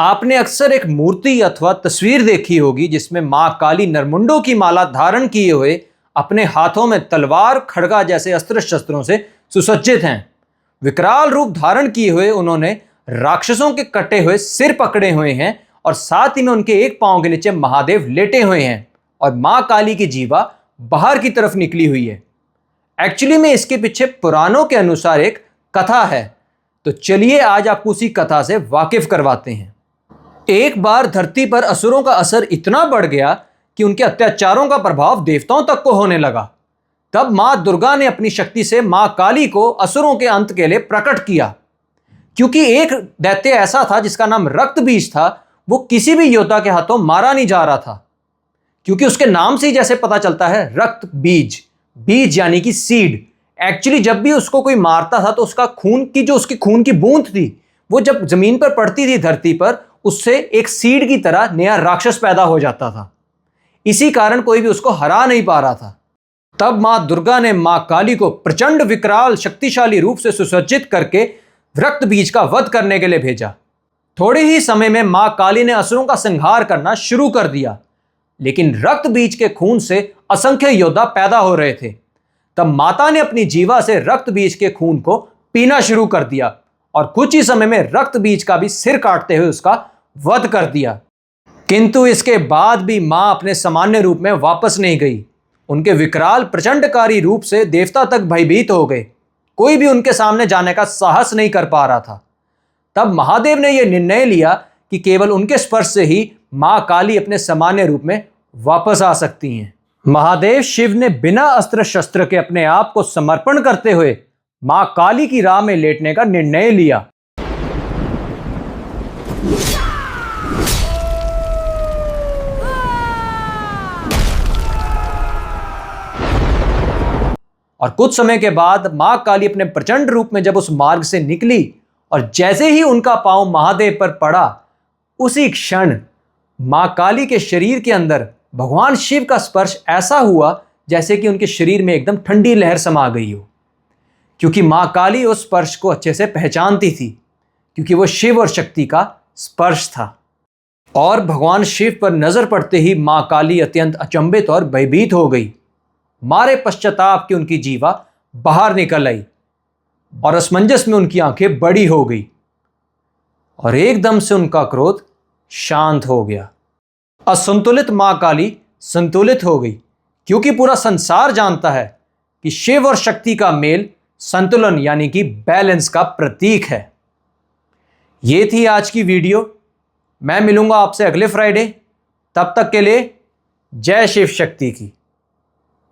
आपने अक्सर एक मूर्ति अथवा तस्वीर देखी होगी जिसमें मां काली नरमुंडों की माला धारण किए हुए अपने हाथों में तलवार खड़गा जैसे अस्त्र शस्त्रों से सुसज्जित हैं। विकराल रूप धारण किए हुए उन्होंने राक्षसों के कटे हुए सिर पकड़े हुए हैं और साथ ही में उनके एक पांव के नीचे महादेव लेटे हुए हैं और मां काली की जीवा बाहर की तरफ निकली हुई है। एक्चुअली में इसके पीछे पुराणों के अनुसार एक कथा है, तो चलिए आज आपको उसी कथा से वाकिफ करवाते हैं। एक बार धरती पर असुरों का असर इतना बढ़ गया कि उनके अत्याचारों का प्रभाव देवताओं तक को होने लगा। तब मां दुर्गा ने अपनी शक्ति से मां काली को असुरों के अंत के लिए प्रकट किया। क्योंकि एक दैत्य ऐसा था जिसका नाम रक्त बीज था, वो किसी भी योद्धा के हाथों मारा नहीं जा रहा था, क्योंकि उसके नाम से ही जैसे पता चलता है रक्त बीज, बीज यानी कि सीड। एक्चुअली जब भी उसको कोई मारता था तो उसका खून की जो उसकी खून की बूंद थी वो जब जमीन पर पड़ती थी धरती पर, उससे एक सीड की तरह नया राक्षस पैदा हो जाता था। इसी कारण कोई भी उसको हरा नहीं पा रहा था। तब मां दुर्गा ने मां काली को प्रचंड विकराल शक्तिशाली रूप से सुसज्जित करके रक्त बीज का वध करने के लिए भेजा। थोड़े ही समय में मां काली ने असुरों का संहार करना शुरू कर दिया, लेकिन रक्त बीज के खून से असंख्य योद्धा पैदा हो रहे थे। तब माता ने अपनी जीवा से रक्त बीज के खून को पीना शुरू कर दिया और कुछ ही समय में रक्त बीज का भी सिर काटते हुए उसका वध कर दिया। किंतु इसके बाद भी मां अपने सामान्य रूप में वापस नहीं गई। उनके विकराल प्रचंडकारी रूप से देवता तक भयभीत हो गए। कोई भी उनके सामने जाने का साहस नहीं कर पा रहा था। तब महादेव ने यह निर्णय लिया कि केवल उनके स्पर्श से ही मां काली अपने सामान्य रूप में वापस आ सकती हैं। महादेव शिव ने बिना अस्त्र शस्त्र के अपने आप को समर्पण करते हुए मां काली की राह में लेटने का निर्णय लिया। और कुछ समय के बाद मां काली अपने प्रचंड रूप में जब उस मार्ग से निकली और जैसे ही उनका पांव महादेव पर पड़ा, उसी क्षण मां काली के शरीर के अंदर भगवान शिव का स्पर्श ऐसा हुआ जैसे कि उनके शरीर में एकदम ठंडी लहर समा गई हो। क्योंकि मां काली उस स्पर्श को अच्छे से पहचानती थी, क्योंकि वो शिव और शक्ति का स्पर्श था। और भगवान शिव पर नजर पड़ते ही मां काली अत्यंत अचंभित और भयभीत हो गई। मारे पश्चाताप की उनकी जीवा बाहर निकल आई और असमंजस में उनकी आंखें बड़ी हो गई और एकदम से उनका क्रोध शांत हो गया। असंतुलित मां काली संतुलित हो गई, क्योंकि पूरा संसार जानता है कि शिव और शक्ति का मेल संतुलन यानी कि बैलेंस का प्रतीक है। यह थी आज की वीडियो। मैं मिलूंगा आपसे अगले फ्राइडे। तब तक के लिए जय शिव शक्ति की।